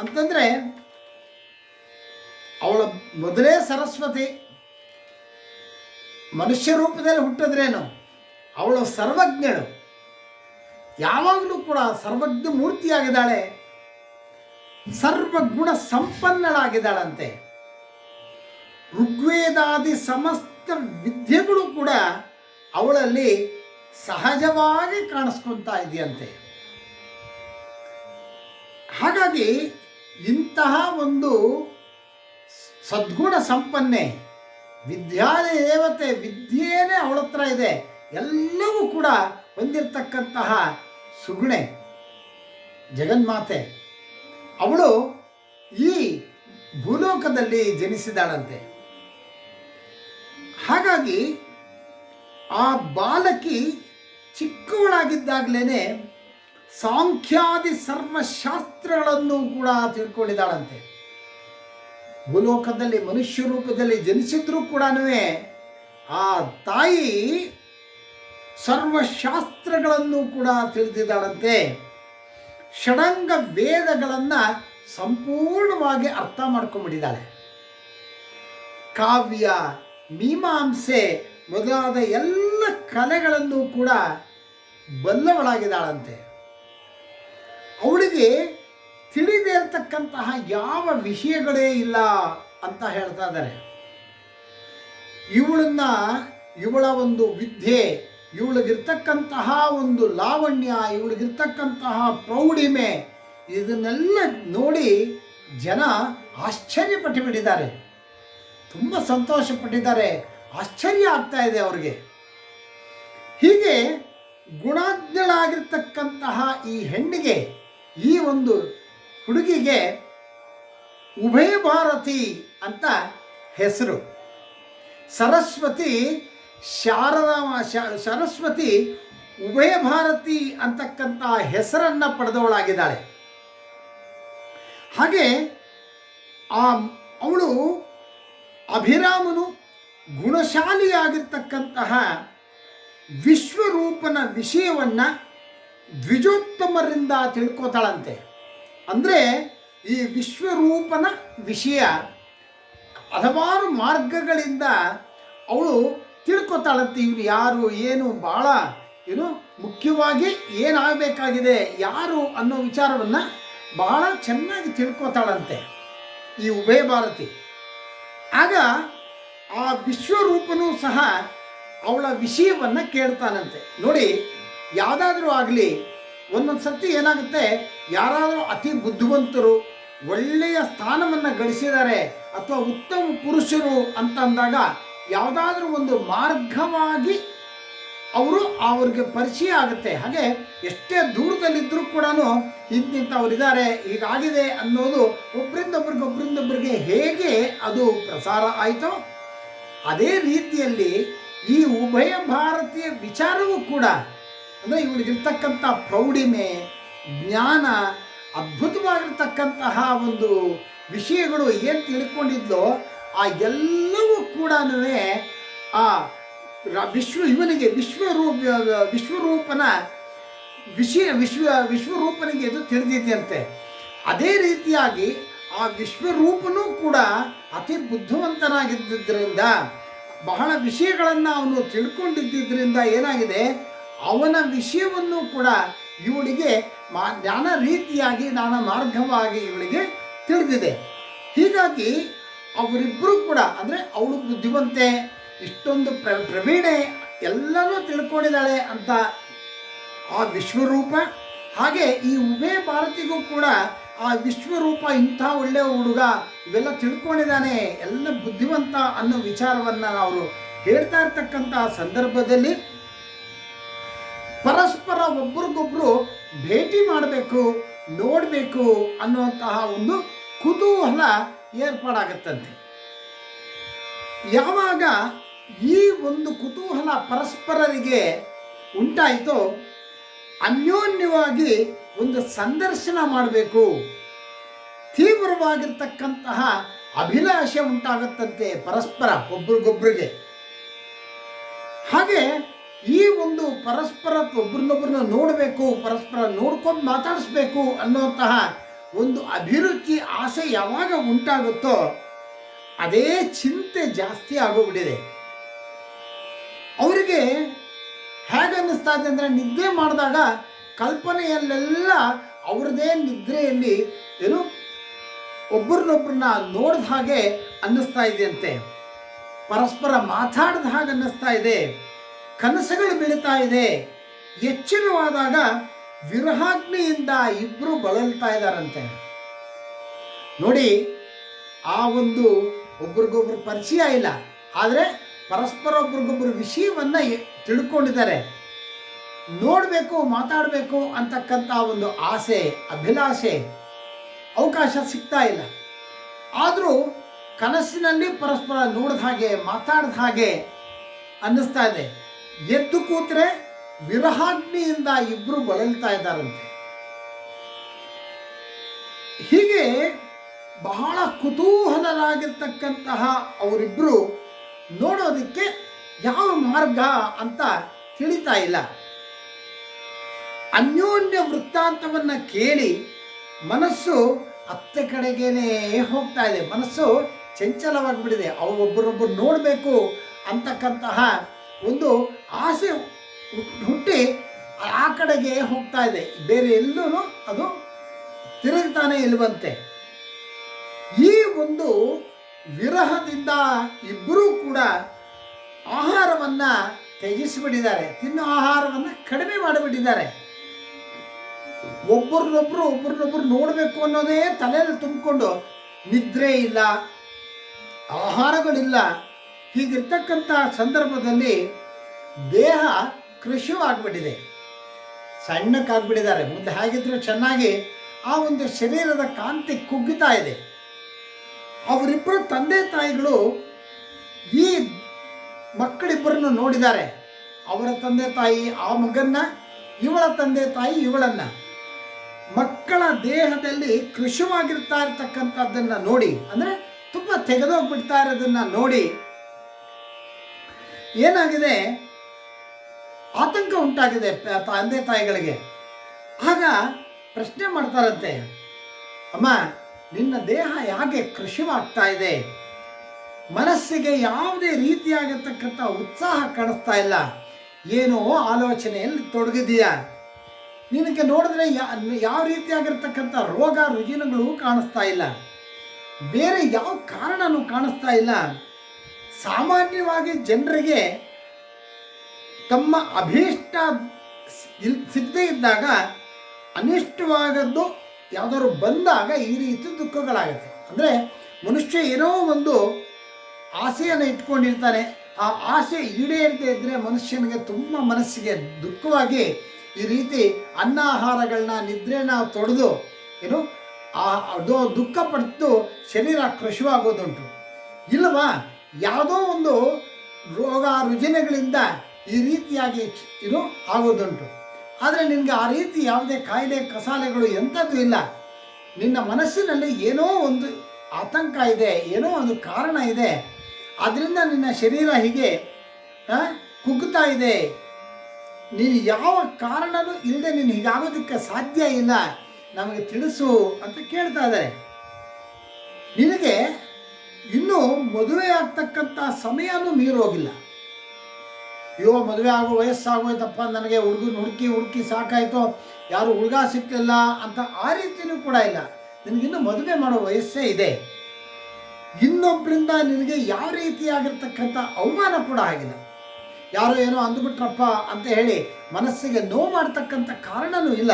ಅಂತಂದರೆ, ಅವಳ ಮೊದಲೇ ಸರಸ್ವತಿ, ಮನುಷ್ಯ ರೂಪದಲ್ಲಿ ಹುಟ್ಟಿದ್ರೇನು ಅವಳು ಸರ್ವಜ್ಞಳು, ಯಾವಾಗಲೂ ಕೂಡ ಸರ್ವಜ್ಞ ಮೂರ್ತಿಯಾಗಿದ್ದಾಳೆ, ಸರ್ವಗುಣ ಸಂಪನ್ನಳಾಗಿದ್ದಾಳಂತೆ. ಋಗ್ವೇದಾದಿ ಸಮಸ್ತ ವಿದ್ಯೆಗಳು ಕೂಡ ಅವಳಲ್ಲಿ ಸಹಜವಾಗಿ ಕಾಣಿಸ್ಕೊತಾ ಇದೆಯಂತೆ. ಹಾಗಾಗಿ ಇಂತಹ ಒಂದು ಸದ್ಗುಣ ಸಂಪನ್ನೆ, ವಿದ್ಯಾದೇವತೆ, ವಿದ್ಯೆಯೇ ಅವಳ ಹತ್ರ ಇದೆ, ಎಲ್ಲವೂ ಕೂಡ ಹೊಂದಿರತಕ್ಕಂತಹ ಸುಗುಣೆ ಜಗನ್ಮಾತೆ. ಅವಳು ಈ ಭೂಲೋಕದಲ್ಲಿ ಜನಿಸಿದಾಳಂತೆ. ಹಾಗಾಗಿ ಆ ಬಾಲಕಿ ಚಿಕ್ಕವಳಾಗಿದ್ದಾಗಲೇ ಸಾಂಖ್ಯಾದಿ ಸರ್ವಶಾಸ್ತ್ರಗಳನ್ನು ಕೂಡ ತಿಳ್ಕೊಂಡಿದ್ದಾಳಂತೆ. ಭೂಲೋಕದಲ್ಲಿ ಮನುಷ್ಯ ರೂಪದಲ್ಲಿ ಜನಿಸಿದ್ರೂ ಕೂಡ ಆ ತಾಯಿ ಸರ್ವಶಾಸ್ತ್ರಗಳನ್ನು ಕೂಡ ತಿಳಿದಿದ್ದಾಳಂತೆ. ಷಡಂಗ ವೇದಗಳನ್ನು ಸಂಪೂರ್ಣವಾಗಿ ಅರ್ಥ ಮಾಡ್ಕೊಂಡ್ಬಿಟ್ಟಿದ್ದಾಳೆ. ಕಾವ್ಯ, ಮೀಮಾಂಸೆ ಮೊದಲಾದ ಎಲ್ಲ ಕಲೆಗಳನ್ನು ಕೂಡ ಬಲ್ಲವಳಾಗಿದ್ದಾಳಂತೆ. ಅವಳಿಗೆ ತಿಳಿದೇ ಇರತಕ್ಕಂತಹ ಯಾವ ವಿಷಯಗಳೇ ಇಲ್ಲ ಅಂತ ಹೇಳ್ತಾ ಇದ್ದಾರೆ. ಇವಳ ಒಂದು ವಿದ್ಯೆ, ಇವಳಿಗಿರ್ತಕ್ಕಂತಹ ಒಂದು ಲಾವಣ್ಯ, ಇವಳಿಗಿರ್ತಕ್ಕಂತಹ ಪ್ರೌಢಿಮೆ, ಇದನ್ನೆಲ್ಲ ನೋಡಿ ಜನ ಆಶ್ಚರ್ಯಪಟ್ಟು ಬಿಟ್ಟಿದ್ದಾರೆ, ತುಂಬ ಸಂತೋಷಪಟ್ಟಿದ್ದಾರೆ, ಆಶ್ಚರ್ಯ ಆಗ್ತಾ ಇದೆ ಅವರಿಗೆ. ಹೀಗೆ ಗುಣಜ್ಞಳಾಗಿರ್ತಕ್ಕಂತಹ ಈ ಹೆಣ್ಣಿಗೆ, ಈ ಒಂದು ಹುಡುಗಿಗೆ ಉಭಯ ಭಾರತಿ ಅಂತ ಹೆಸರು. ಸರಸ್ವತಿ ಸರಸ್ವತಿ ಉಭಯ ಭಾರತಿ ಅಂತಕ್ಕಂಥ ಹೆಸರನ್ನು ಪಡೆದವಳಾಗಿದ್ದಾಳೆ. ಹಾಗೆ ಅವಳು ಅಭಿರಾಮನು ಗುಣಶಾಲಿಯಾಗಿರ್ತಕ್ಕಂತಹ ವಿಶ್ವರೂಪನ ವಿಷಯವನ್ನು ದ್ವಿಜೋತ್ತಮರಿಂದ ತಿಳ್ಕೋತಾಳಂತೆ. ಅಂದರೆ ಈ ವಿಶ್ವರೂಪನ ವಿಷಯ ಹಲವಾರು ಮಾರ್ಗಗಳಿಂದ ಅವಳು ತಿಳ್ಕೊತಾಳಂತೆ. ಇವ್ರು ಯಾರು, ಏನು, ಭಾಳ ಮುಖ್ಯವಾಗಿ ಏನಾಗಬೇಕಾಗಿದೆ, ಯಾರು ಅನ್ನೋ ವಿಚಾರವನ್ನು ಬಹಳ ಚೆನ್ನಾಗಿ ತಿಳ್ಕೊತಾಳಂತೆ ಈ ಉಭಯ ಭಾರತಿ. ಆಗ ಆ ವಿಶ್ವರೂಪನೂ ಸಹ ಅವಳ ವಿಷಯವನ್ನು ಕೇಳ್ತಾನಂತೆ. ನೋಡಿ, ಯಾವುದಾದ್ರೂ ಆಗಲಿ ಒಂದೊಂದು ಸರ್ತಿ ಏನಾಗುತ್ತೆ, ಯಾರಾದರೂ ಅತಿ ಬುದ್ಧಿವಂತರು, ಒಳ್ಳೆಯ ಸ್ಥಾನವನ್ನು ಗಳಿಸಿದ್ದಾರೆ ಅಥವಾ ಉತ್ತಮ ಪುರುಷರು ಅಂತ ಅಂದಾಗ ಯಾವುದಾದ್ರೂ ಒಂದು ಮಾರ್ಗವಾಗಿ ಅವ್ರಿಗೆ ಪರಿಚಯ ಆಗುತ್ತೆ. ಹಾಗೆ ಎಷ್ಟೇ ದೂರದಲ್ಲಿದ್ದರೂ ಕೂಡ ಇಂತಿಂಥವರಿದ್ದಾರೆ, ಹೀಗಾಗಿದೆ ಅನ್ನೋದು ಒಬ್ಬರಿಂದೊಬ್ಬರಿಗೆ ಹೇಗೆ ಅದು ಪ್ರಸಾರ ಆಯಿತೋ ಅದೇ ರೀತಿಯಲ್ಲಿ ಈ ಉಭಯ ಭಾರತೀಯ ವಿಚಾರವೂ ಕೂಡ, ಅಂದರೆ ಇವಳಿಗಿರ್ತಕ್ಕಂಥ ಪ್ರೌಢಿಮೆ, ಜ್ಞಾನ, ಅದ್ಭುತವಾಗಿರ್ತಕ್ಕಂತಹ ಒಂದು ವಿಷಯಗಳು ಏನು ತಿಳ್ಕೊಂಡಿದ್ಲೋ ಆ ಎಲ್ಲವೂ ಕೂಡ ಆ ಇವನಿಗೆ ವಿಶ್ವರೂಪನ ವಿಶ್ವರೂಪನಿಗೆ ಇದು ತಿಳಿದಿದೆಯಂತೆ. ಅದೇ ರೀತಿಯಾಗಿ ಆ ವಿಶ್ವರೂಪನೂ ಕೂಡ ಅತಿ ಬುದ್ಧಿವಂತನಾಗಿದ್ದರಿಂದ, ಬಹಳ ವಿಷಯಗಳನ್ನು ಅವನು ತಿಳ್ಕೊಂಡಿದ್ದರಿಂದ ಏನಾಗಿದೆ, ಅವನ ವಿಷಯವನ್ನು ಕೂಡ ಇವಳಿಗೆ ಜ್ಞಾನ ರೀತಿಯಾಗಿ, ನಾನಾ ಮಾರ್ಗವಾಗಿ ಇವಳಿಗೆ ತಿಳಿದಿದೆ. ಹೀಗಾಗಿ ಅವರಿಬ್ಬರೂ ಕೂಡ, ಅಂದರೆ ಅವಳು ಬುದ್ಧಿವಂತೆ, ಇಷ್ಟೊಂದು ಪ್ರವೀಣೆ, ಎಲ್ಲನೂ ತಿಳ್ಕೊಂಡಿದ್ದಾಳೆ ಅಂತ ಆ ವಿಶ್ವರೂಪ. ಹಾಗೆ ಈ ಉಭಯ ಭಾರತಿಗೂ ಕೂಡ ಆ ವಿಶ್ವರೂಪ ಇಂಥ ಒಳ್ಳೆಯ ಹುಡುಗ, ಇವೆಲ್ಲ ತಿಳ್ಕೊಂಡಿದ್ದಾನೆ, ಎಲ್ಲ ಬುದ್ಧಿವಂತ ಅನ್ನೋ ವಿಚಾರವನ್ನು ಅವರು ಹೇಳ್ತಾ ಇರ್ತಕ್ಕಂತಹ ಸಂದರ್ಭದಲ್ಲಿ ಪರಸ್ಪರ ಒಬ್ರಿಗೊಬ್ರು ಭೇಟಿ ಮಾಡಬೇಕು, ನೋಡಬೇಕು ಅನ್ನುವಂತಹ ಒಂದು ಕುತೂಹಲ ಏರ್ಪಾಡಾಗತ್ತಂತೆ. ಯಾವಾಗ ಈ ಒಂದು ಕುತೂಹಲ ಪರಸ್ಪರರಿಗೆ ಉಂಟಾಯಿತೋ, ಅನ್ಯೋನ್ಯವಾಗಿ ಒಂದು ಸಂದರ್ಶನ ಮಾಡಬೇಕು, ತೀವ್ರವಾಗಿರ್ತಕ್ಕಂತಹ ಅಭಿಲಾಷೆ ಉಂಟಾಗುತ್ತಂತೆ ಪರಸ್ಪರ ಒಬ್ರಿಗೊಬ್ರಿಗೆ. ಹಾಗೆ ಈ ಒಂದು ಪರಸ್ಪರ ಒಬ್ರನ್ನೊಬ್ಬರನ್ನ ನೋಡಬೇಕು, ಪರಸ್ಪರ ನೋಡ್ಕೊಂಡು ಮಾತಾಡಿಸ್ಬೇಕು ಅನ್ನುವಂತಹ ಒಂದು ಅಭಿರುಚಿ, ಆಸೆ ಯಾವಾಗ ಉಂಟಾಗುತ್ತೋ ಅದೇ ಚಿಂತೆ ಜಾಸ್ತಿ ಆಗೋಗ್ಬಿಟ್ಟಿದೆ ಅವರಿಗೆ. ಹೇಗನ್ನಿಸ್ತಾ ಇದೆ ಅಂದರೆ, ನಿದ್ದೆ ಮಾಡಿದಾಗ ಕಲ್ಪನೆಯಲ್ಲೆಲ್ಲ ಅವ್ರದ್ದೇ ನಿದ್ರೆಯಲ್ಲಿ ಒಬ್ಬರನ್ನೊಬ್ಬರನ್ನ ನೋಡಿದ ಹಾಗೆ ಅನ್ನಿಸ್ತಾ ಇದೆಯಂತೆ, ಪರಸ್ಪರ ಮಾತಾಡಿದ ಹಾಗೆ ಅನ್ನಿಸ್ತಾ ಇದೆ, ಕನಸುಗಳು ಬೀಳ್ತಾ ಇದೆ. ಎಚ್ಚರವಾದಾಗ ವಿರಹಾಗ್ನಿಯಿಂದ ಇಬ್ಬರು ಬಳಲ್ತಾ ಇದ್ದಾರಂತೆ. ನೋಡಿ, ಆ ಒಂದು ಒಬ್ರಿಗೊಬ್ರು ಪರಿಚಯ ಇಲ್ಲ, ಆದರೆ ಪರಸ್ಪರ ಒಬ್ರಿಗೊಬ್ಬರು ವಿಷಯವನ್ನು ತಿಳ್ಕೊಂಡಿದ್ದಾರೆ. ನೋಡಬೇಕು, ಮಾತಾಡಬೇಕು ಅಂತಕ್ಕಂಥ ಒಂದು ಆಸೆ, ಅಭಿಲಾಷೆ, ಅವಕಾಶ ಸಿಗ್ತಾ ಇಲ್ಲ. ಆದರೂ ಕನಸಿನಲ್ಲಿ ಪರಸ್ಪರ ನೋಡಿದ ಹಾಗೆ ಮಾತಾಡಿದ ಹಾಗೆ ಅನ್ನಿಸ್ತಾ ಇದೆ. ಎದ್ದು ಕೂತ್ರೆ ವಿರಹಾಗ್ನಿಯಿಂದ ಇಬ್ಬರು ಬಳಲ್ತಾ ಇದ್ದಾರಂತೆ. ಹೀಗೆ ಬಹಳ ಕುತೂಹಲರಾಗಿರ್ತಕ್ಕಂತಹ ಅವರಿಬ್ಬರು ನೋಡೋದಕ್ಕೆ ಯಾವ ಮಾರ್ಗ ಅಂತ ತಿಳಿತಾ ಇಲ್ಲ. ಅನ್ಯೋನ್ಯ ವೃತ್ತಾಂತವನ್ನ ಕೇಳಿ ಮನಸ್ಸು ಅತ್ತೆ ಕಡೆಗೇನೆ ಹೋಗ್ತಾ ಇದೆ. ಮನಸ್ಸು ಚಂಚಲವಾಗಿಬಿಟ್ಟಿದೆ. ಒಬ್ಬರೊಬ್ಬರು ನೋಡಬೇಕು ಅಂತಕ್ಕಂತಹ ಒಂದು ಆಸೆ ಹುಟ್ಟಿ ಆ ಕಡೆಗೆ ಹೋಗ್ತಾ ಇದೆ. ಬೇರೆ ಎಲ್ಲೂ ಅದು ತಿರುಗ್ತಾನೆ ಇಲ್ವಂತೆ. ಈ ಒಂದು ವಿರಹದಿಂದ ಇಬ್ಬರೂ ಕೂಡ ಆಹಾರವನ್ನ ತ್ಯಜಿಸಿಬಿಟ್ಟಿದ್ದಾರೆ. ತಿನ್ನೋ ಆಹಾರವನ್ನು ಕಡಿಮೆ ಮಾಡಿಬಿಟ್ಟಿದ್ದಾರೆ. ಒಬ್ಬರನ್ನೊಬ್ರು ನೋಡಬೇಕು ಅನ್ನೋದೇ ತಲೆಯಲ್ಲಿ ತುಂಬಿಕೊಂಡು ನಿದ್ರೆ ಇಲ್ಲ, ಆಹಾರಗಳಿಲ್ಲ. ಹೀಗಿರ್ತಕ್ಕಂಥ ಸಂದರ್ಭದಲ್ಲಿ ದೇಹ ಕೃಶಿಯಾಗ್ಬಿಟ್ಟಿದೆ, ಸಣ್ಣಕ್ಕಾಗ್ಬಿಟ್ಟಿದ್ದಾರೆ. ಮುಂದೆ ಹಾಗಿದ್ರೆ ಚೆನ್ನಾಗಿ ಆ ಒಂದು ಶರೀರದ ಕಾಂತಿ ಕುಗ್ಗುತ್ತಾ ಇದೆ. ಅವರಿಬ್ಬರು ತಂದೆ ತಾಯಿಗಳು ಈ ಮಕ್ಕಳಿಬ್ಬರನ್ನು ನೋಡಿದ್ದಾರೆ. ಅವರ ತಂದೆ ತಾಯಿ ಆ ಮಗನ್ನ, ಇವಳ ತಂದೆ ತಾಯಿ ಇವಳನ್ನ. ಮಕ್ಕಳ ದೇಹದಲ್ಲಿ ಕೃಶವಾಗಿರ್ತಾ ಇರ್ತಕ್ಕಂಥದ್ದನ್ನ ನೋಡಿ, ಅಂದರೆ ತುಂಬ ತೆಗೆದೋಗ್ಬಿಡ್ತಾ ಇರೋದನ್ನ ನೋಡಿ ಏನಾಗಿದೆ, ಆತಂಕ ಉಂಟಾಗಿದೆ ತಂದೆ ತಾಯಿಗಳಿಗೆ. ಆಗ ಪ್ರಶ್ನೆ ಮಾಡ್ತಾರಂತೆ, ಅಮ್ಮ ನಿನ್ನ ದೇಹ ಯಾಕೆ ಕೃಶಿವಾಗ್ತಾ ಇದೆ? ಮನಸ್ಸಿಗೆ ಯಾವುದೇ ರೀತಿಯಾಗಿರ್ತಕ್ಕಂಥ ಉತ್ಸಾಹ ಕಾಣಿಸ್ತಾ ಇಲ್ಲ. ಏನೋ ಆಲೋಚನೆಯಲ್ಲಿ ತೊಡಗಿದೆಯಾ? ನಿನಗೆ ನೋಡಿದ್ರೆ ಯಾವ ರೀತಿಯಾಗಿರ್ತಕ್ಕಂಥ ರೋಗ ರುಜಿನಗಳು ಕಾಣಿಸ್ತಾ ಇಲ್ಲ. ಬೇರೆ ಯಾವ ಕಾರಣನೂ ಕಾಣಿಸ್ತಾ ಇಲ್ಲ. ಸಾಮಾನ್ಯವಾಗಿ ಜನರಿಗೆ ತಮ್ಮ ಅಭೀಷ್ಟ ಸಿಗದೇ ಇದ್ದಾಗ ಅನಿಷ್ಟವಾಗದ್ದು ಯಾವುದಾದ್ರು ಬಂದಾಗ ಈ ರೀತಿ ದುಃಖಗಳಾಗುತ್ತೆ. ಅಂದರೆ ಮನುಷ್ಯ ಏನೋ ಒಂದು ಆಸೆಯನ್ನು ಇಟ್ಕೊಂಡಿರ್ತಾನೆ. ಆ ಆಸೆ ಈಡೇರದೇ ಇದ್ದರೆ ಮನುಷ್ಯನಿಗೆ ತುಂಬ ಮನಸ್ಸಿಗೆ ದುಃಖವಾಗಿ ಈ ರೀತಿ ಅನ್ನ ಆಹಾರಗಳನ್ನ ನಿದ್ರೆನ ತೊಡೆದು ಏನು ಅದು ದುಃಖ ಪಟ್ಟು ಶರೀರ ಕೃಶಿವಾಗೋದುಂಟು. ಇಲ್ಲವಾ ಯಾವುದೋ ಒಂದು ರೋಗ ರುಜಿನಗಳಿಂದ ಈ ರೀತಿಯಾಗಿ ಇದು ಆಗೋದುಂಟು. ಆದರೆ ನಿನಗೆ ಆ ರೀತಿ ಯಾವುದೇ ಕಾಯಿಲೆ ಕಸಾಲೆಗಳು ಎಂಥದ್ದು ಇಲ್ಲ. ನಿನ್ನ ಮನಸ್ಸಿನಲ್ಲಿ ಏನೋ ಒಂದು ಆತಂಕ ಇದೆ, ಏನೋ ಒಂದು ಕಾರಣ ಇದೆ. ಆದ್ದರಿಂದ ನಿನ್ನ ಶರೀರ ಹೀಗೆ ಕುಗ್ಗುತ್ತಾ ಇದೆ. ನೀನು ಯಾವ ಕಾರಣನೂ ಇಲ್ಲದೆ ನೀನು ಹೀಗಾಗೋದಕ್ಕೆ ಸಾಧ್ಯ ಇಲ್ಲ, ನಮಗೆ ತಿಳಿಸು ಅಂತ ಕೇಳ್ತಾ ಇದ್ದಾರೆ. ನಿನಗೆ ಇನ್ನೂ ಮದುವೆ ಆಗ್ತಕ್ಕಂಥ ಸಮಯನೂ ಮೀರೋಗಿಲ್ಲ. ಅಯ್ಯೋ ಮದುವೆ ಆಗೋ ವಯಸ್ಸಾಗೋಯ್ತಪ್ಪ, ನನಗೆ ಹುಡುಕಿ ಸಾಕಾಯಿತು, ಯಾರು ಹುಡುಗ ಸಿಕ್ಕಲಿಲ್ಲ ಅಂತ ಆ ರೀತಿಯೂ ಕೂಡ ಇಲ್ಲ. ನಿನಗಿನ್ನೂ ಮದುವೆ ಮಾಡೋ ವಯಸ್ಸೇ ಇದೆ. ಇನ್ನೊಬ್ಬರಿಂದ ನಿನಗೆ ಯಾವ ರೀತಿಯಾಗಿರ್ತಕ್ಕಂಥ ಅವಮಾನ ಕೂಡ ಆಗಿಲ್ಲ. ಯಾರೋ ಏನೋ ಅಂದುಬಿಟ್ರಪ್ಪ ಅಂತ ಹೇಳಿ ಮನಸ್ಸಿಗೆ ನೋವು ಮಾಡ್ತಕ್ಕಂಥ ಕಾರಣನೂ ಇಲ್ಲ.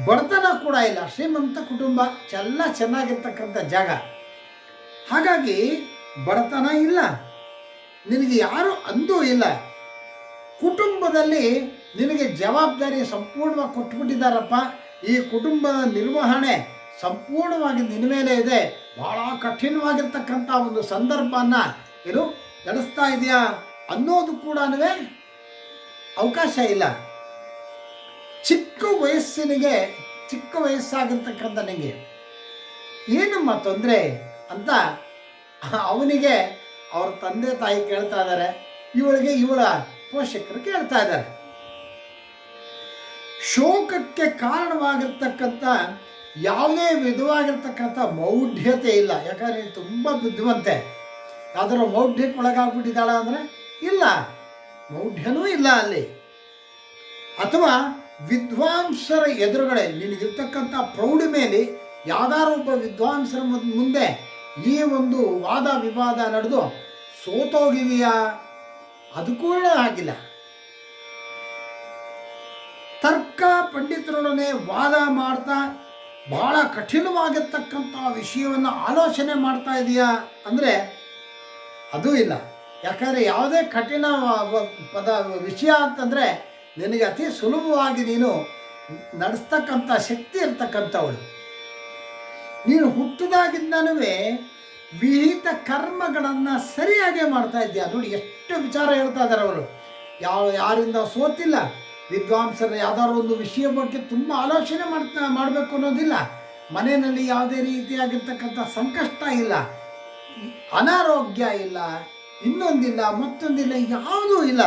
ಬಡತನ ಕೂಡ ಇಲ್ಲ. ಶ್ರೀಮಂತ ಕುಟುಂಬ, ಎಲ್ಲ ಚೆನ್ನಾಗಿರ್ತಕ್ಕಂಥ ಜಾಗ. ಹಾಗಾಗಿ ಬಡತನ ಇಲ್ಲ, ನಿನಗೆ ಯಾರು ಅಂದೂ ಇಲ್ಲ. ಕುಟುಂಬದಲ್ಲಿ ನಿನಗೆ ಜವಾಬ್ದಾರಿ ಸಂಪೂರ್ಣವಾಗಿ ಕೊಟ್ಬಿಟ್ಟಿದ್ದಾರಪ್ಪ. ಈ ಕುಟುಂಬದ ನಿರ್ವಹಣೆ ಸಂಪೂರ್ಣವಾಗಿ ನಿನ್ನ ಮೇಲೆ ಇದೆ. ಭಾಳ ಕಠಿಣವಾಗಿರ್ತಕ್ಕಂಥ ಒಂದು ಸಂದರ್ಭನ ಏನು ನಡೆಸ್ತಾ ಇದೆಯಾ ಅನ್ನೋದು ಕೂಡ ಅವಕಾಶ ಇಲ್ಲ. ಚಿಕ್ಕ ವಯಸ್ಸಾಗಿರ್ತಕ್ಕಂಥ ನನಗೆ ಏನಮ್ಮ ತೊಂದರೆ ಅಂತ ಅವನಿಗೆ ಅವ್ರ ತಂದೆ ತಾಯಿ ಕೇಳ್ತಾ ಇದ್ದಾರೆ. ಇವಳ ಪೋಷಕರು ಕೇಳ್ತಾ ಇದ್ದಾರೆ. ಶೋಕಕ್ಕೆ ಕಾರಣವಾಗಿರ್ತಕ್ಕಂಥ ಯಾವುದೇ ವಿಧವಾಗಿರ್ತಕ್ಕಂಥ ಮೌಢ್ಯತೆ ಇಲ್ಲ. ಯಾಕಂದರೆ ನೀನು ತುಂಬ ಬುದ್ಧಿವಂತೆ. ಯಾವ್ದಾದ್ರು ಮೌಢ್ಯಕ್ಕೆ ಒಳಗಾಗ್ಬಿಟ್ಟಿದ್ದಾಳ ಅಂದರೆ ಇಲ್ಲ, ಮೌಢ್ಯನೂ ಇಲ್ಲ ಅಲ್ಲಿ. ಅಥವಾ ವಿದ್ವಾಂಸರ ಎದುರುಗಡೆ ನಿನಗಿರ್ತಕ್ಕಂಥ ಪ್ರೌಢಿಮೆಯಲ್ಲಿ ಯಾವ್ದಾರು ಒಬ್ಬ ವಿದ್ವಾಂಸರ ಮುಂದೆ ಈ ಒಂದು ವಾದ ವಿವಾದ ನಡೆದು ಸೋತೋಗಿದೆಯಾ? ಅದು ಕೂಡ ಆಗಿಲ್ಲ. ತರ್ಕ ಪಂಡಿತರೊಡನೆ ವಾದ ಮಾಡ್ತಾ ಬಹಳ ಕಠಿಣವಾಗಿರ್ತಕ್ಕಂಥ ವಿಷಯವನ್ನು ಆಲೋಚನೆ ಮಾಡ್ತಾ ಇದೆಯಾ ಅಂದರೆ ಅದೂ ಇಲ್ಲ. ಯಾಕಂದರೆ ಯಾವುದೇ ಕಠಿಣ ವಿಷಯ ಅಂತಂದರೆ ನಿನಗೆ ಅತಿ ಸುಲಭವಾಗಿ ನೀನು ನಡೆಸ್ತಕ್ಕಂಥ ಶಕ್ತಿ ಇರ್ತಕ್ಕಂಥವಳು. ನೀನು ಹುಟ್ಟಿದಾಗಿಂದನೂ ವಿಹಿತ ಕರ್ಮಗಳನ್ನು ಸರಿಯಾಗಿ ಮಾಡ್ತಾ ಇದ್ದೀಯ. ನೋಡಿ ಎಷ್ಟು ವಿಚಾರ ಹೇಳ್ತಾ ಇದ್ದಾರೆ ಅವರು. ಯಾರಿಂದ ಸೋತಿಲ್ಲ. ವಿದ್ವಾಂಸರು ಯಾವುದಾದ್ರು ಒಂದು ವಿಷಯ ಬಗ್ಗೆ ತುಂಬ ಆಲೋಚನೆ ಮಾಡಬೇಕು ಅನ್ನೋದಿಲ್ಲ. ಮನೆಯಲ್ಲಿ ಯಾವುದೇ ರೀತಿಯಾಗಿರ್ತಕ್ಕಂಥ ಸಂಕಷ್ಟ ಇಲ್ಲ, ಅನಾರೋಗ್ಯ ಇಲ್ಲ, ಇನ್ನೊಂದಿಲ್ಲ ಮತ್ತೊಂದಿಲ್ಲ, ಯಾವುದೂ ಇಲ್ಲ.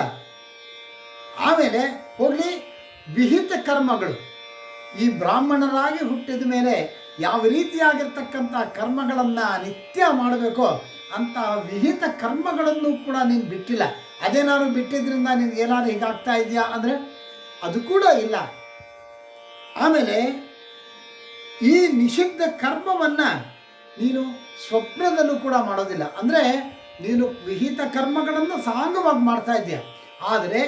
ಆಮೇಲೆ ಹೋಗಲಿ ವಿಹಿತ ಕರ್ಮಗಳು. ಈ ಬ್ರಾಹ್ಮಣರಾಗಿ ಹುಟ್ಟಿದ ಮೇಲೆ ಯಾವ ರೀತಿಯಾಗಿರ್ತಕ್ಕಂಥ ಕರ್ಮಗಳನ್ನು ನಿತ್ಯ ಮಾಡಬೇಕೋ ಅಂತಹ ವಿಹಿತ ಕರ್ಮಗಳನ್ನು ಕೂಡ ನೀನು ಬಿಟ್ಟಿಲ್ಲ. ಅದೇನಾದ್ರು ಬಿಟ್ಟಿದ್ರಿಂದ ನಿನಗೆ ಏನಾದ್ರು ಹೀಗಾಗ್ತಾ ಇದೆಯಾ ಅಂದರೆ ಅದು ಕೂಡ ಇಲ್ಲ. ಆಮೇಲೆ ಈ ನಿಷಿದ್ಧ ಕರ್ಮವನ್ನು ನೀನು ಸ್ವಪ್ನದಲ್ಲೂ ಕೂಡ ಮಾಡೋದಿಲ್ಲ. ಅಂದರೆ ನೀನು ವಿಹಿತ ಕರ್ಮಗಳನ್ನು ಸಾಂಗವಾಗಿ ಮಾಡ್ತಾ ಇದ್ದೀಯ. ಆದರೆ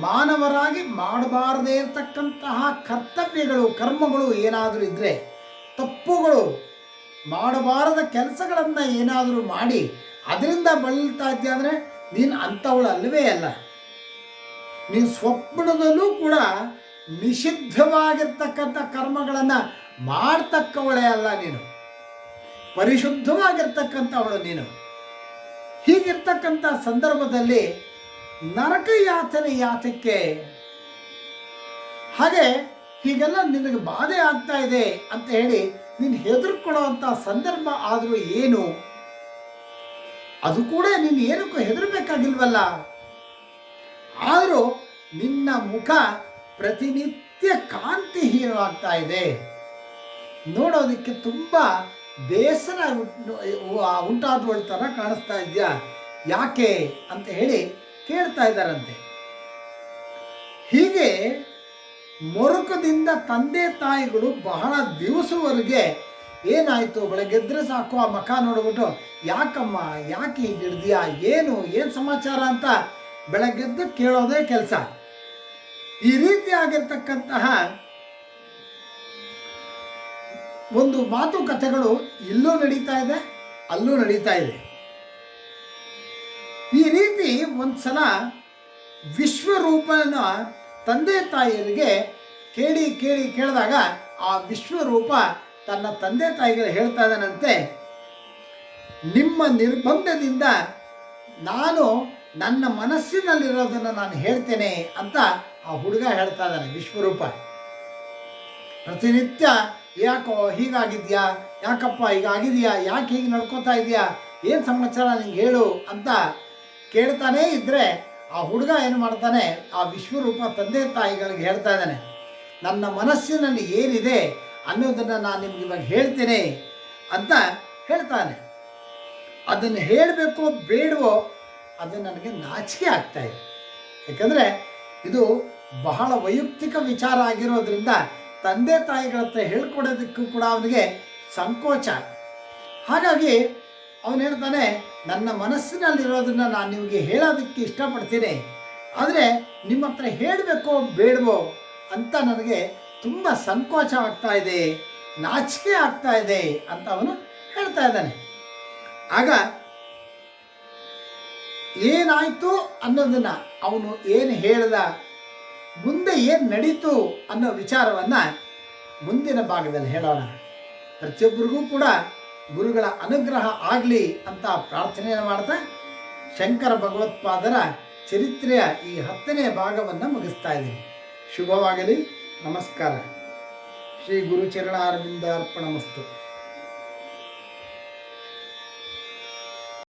ಮಾನವರಾಗಿ ಮಾಡಬಾರದೇ ಇರತಕ್ಕಂತಹ ಕರ್ತವ್ಯಗಳು, ಕರ್ಮಗಳು ಏನಾದರೂ ಇದ್ದರೆ, ತಪ್ಪುಗಳು, ಮಾಡಬಾರದ ಕೆಲಸಗಳನ್ನು ಏನಾದರೂ ಮಾಡಿ ಅದರಿಂದ ಬಳಲ್ತಾ ಇದ್ದೀಯ ಅಂದರೆ ನೀನು ಅಂಥವಳು ಅಲ್ಲವೇ ಅಲ್ಲ. ನೀನು ಸ್ವಪ್ನದಲ್ಲೂ ಕೂಡ ನಿಷಿದ್ಧವಾಗಿರ್ತಕ್ಕಂಥ ಕರ್ಮಗಳನ್ನು ಮಾಡ್ತಕ್ಕವಳೇ ಅಲ್ಲ. ನೀನು ಪರಿಶುದ್ಧವಾಗಿರ್ತಕ್ಕಂಥವಳು. ನೀನು ಹೀಗಿರ್ತಕ್ಕಂಥ ಸಂದರ್ಭದಲ್ಲಿ ನರಕ ಯಾತನೆ ಯಾತಕ್ಕೆ? ಹಾಗೆ ಹೀಗೆಲ್ಲ ನಿನಗೆ ಬಾಧೆ ಆಗ್ತಾ ಇದೆ ಅಂತ ಹೇಳಿ ನೀನು ಹೆದರ್ಕೊಳ್ಳುವಂಥ ಸಂದರ್ಭ ಆದರೂ ಏನು? ಅದು ಕೂಡ ನೀನು ಏನಕ್ಕೂ ಹೆದರಬೇಕಾಗಿಲ್ವಲ್ಲ. ಆದರೂ ನಿನ್ನ ಮುಖ ಪ್ರತಿನಿತ್ಯ ಕಾಂತಿಹೀನವಾಗ್ತಾ ಇದೆ. ನೋಡೋದಕ್ಕೆ ತುಂಬ ಬೇಸರ ಉಂಟಾದವಳ ಥರ ಕಾಣಿಸ್ತಾ ಇದೆಯಾ, ಯಾಕೆ ಅಂತ ಹೇಳಿ ಕೇಳ್ತಾ ಇದ್ದಾರಂತೆ. ಹೀಗೆ ಮೊರಕದಿಂದ ತಂದೆ ತಾಯಿಗಳು ಬಹಳ ದಿವಸವರೆಗೆ ಏನಾಯಿತು, ಬೆಳಗ್ಗೆದ್ರೆ ಸಾಕು ಆ ಮುಖ ನೋಡ್ಬಿಟ್ಟು ಯಾಕಮ್ಮ, ಯಾಕೆ ಹೀಗೆ ಹಿಡ್ದಿಯಾ, ಏನು ಸಮಾಚಾರ ಅಂತ ಬೆಳಗ್ಗೆದ್ದು ಕೇಳೋದೇ ಕೆಲಸ. ಈ ರೀತಿಯಾಗಿರ್ತಕ್ಕಂತಹ ಒಂದು ಮಾತುಕತೆಗಳು ಇಲ್ಲೂ ನಡೀತಾ ಇದೆ, ಅಲ್ಲೂ ನಡೀತಾ ಇದೆ. ಈ ರೀತಿ ಒಂದು ಸಲ ವಿಶ್ವರೂಪನ ತಂದೆ ತಾಯಿಯರಿಗೆ ಕೇಳಿದಾಗ ಆ ವಿಶ್ವರೂಪ ತನ್ನ ತಂದೆ ತಾಯಿಗಳು ಹೇಳ್ತಾ ಇದ್ದಾನಂತೆ, ನಿಮ್ಮ ನಿರ್ಬಂಧದಿಂದ ನಾನು ನನ್ನ ಮನಸ್ಸಿನಲ್ಲಿರೋದನ್ನು ನಾನು ಹೇಳ್ತೇನೆ ಅಂತ ಆ ಹುಡುಗ ಹೇಳ್ತಾ ಇದ್ದಾನೆ. ವಿಶ್ವರೂಪ ಪ್ರತಿನಿತ್ಯ ಯಾಕೋ ಹೀಗಾಗಿದ್ಯಾ, ಯಾಕಪ್ಪ ಹೀಗಾಗಿದೆಯಾ, ಯಾಕೆ ಹೀಗೆ ನಡ್ಕೋತಾ ಇದೆಯಾ, ಏನು ಸಮಾಚಾರ ನಿಂಗೆ ಹೇಳು ಅಂತ ಕೇಳ್ತಾನೇ ಇದ್ದರೆ ಆ ಹುಡುಗ ಏನು ಮಾಡ್ತಾನೆ, ಆ ವಿಶ್ವರೂಪ ತಂದೆ ತಾಯಿಗಳಿಗೆ ಹೇಳ್ತಾ ಇದ್ದಾನೆ, ನನ್ನ ಮನಸ್ಸಿನಲ್ಲಿ ಏನಿದೆ ಅನ್ನೋದನ್ನು ನಾನು ನಿಮ್ಗೆ ಇವಾಗ ಹೇಳ್ತೇನೆ ಅಂತ ಹೇಳ್ತಾನೆ. ಅದನ್ನು ಹೇಳಬೇಕೋ ಬೇಡವೋ ಅದು ನನಗೆ ನಾಚಿಕೆ ಆಗ್ತಾಯಿದೆ. ಯಾಕಂದರೆ ಇದು ಬಹಳ ವೈಯಕ್ತಿಕ ವಿಚಾರ ಆಗಿರೋದ್ರಿಂದ ತಂದೆ ತಾಯಿಗಳ ಹತ್ರ ಹೇಳ್ಕೊಡೋದಕ್ಕೂ ಕೂಡ ಅವನಿಗೆ ಸಂಕೋಚ. ಹಾಗಾಗಿ ಅವನು ಹೇಳ್ತಾನೆ, ನನ್ನ ಮನಸ್ಸಿನಲ್ಲಿರೋದನ್ನು ನಾನು ನಿಮಗೆ ಹೇಳೋದಕ್ಕೆ ಇಷ್ಟಪಡ್ತೀನಿ, ಆದರೆ ನಿಮ್ಮ ಹತ್ರ ಹೇಳಬೇಕೋ ಬೇಡವೋ ಅಂತ ನನಗೆ ತುಂಬ ಸಂಕೋಚ ಆಗ್ತಾ ಇದೆ, ನಾಚಿಕೆ ಆಗ್ತಾ ಇದೆ ಅಂತ ಅವನು ಹೇಳ್ತಾ ಇದ್ದಾನೆ. ಆಗ ಏನಾಯಿತು ಅನ್ನೋದನ್ನು, ಅವನು ಏನು ಹೇಳ್ದ, ಮುಂದೆ ಏನು ನಡೀತು ಅನ್ನೋ ವಿಚಾರವನ್ನು ಮುಂದಿನ ಭಾಗದಲ್ಲಿ ಹೇಳೋಣ. ಪ್ರತಿಯೊಬ್ಬರಿಗೂ ಕೂಡ ಗುರುಗಳ ಅನುಗ್ರಹ ಆಗಲಿ ಅಂತ ಪ್ರಾರ್ಥನೆಯನ್ನು ಮಾಡ್ತಾ ಶಂಕರ ಭಗವತ್ಪಾದರ ಚರಿತ್ರೆಯ ಈ 10ನೇ ಭಾಗವನ್ನು ಮುಗಿಸ್ತಾ ಇದ್ದೀನಿ. ಶುಭವಾಗಲಿ. ನಮಸ್ಕಾರ. ಶ್ರೀ ಗುರುಚರಣಾರವಿಂದಾರ್ಪಣಮಸ್ತು.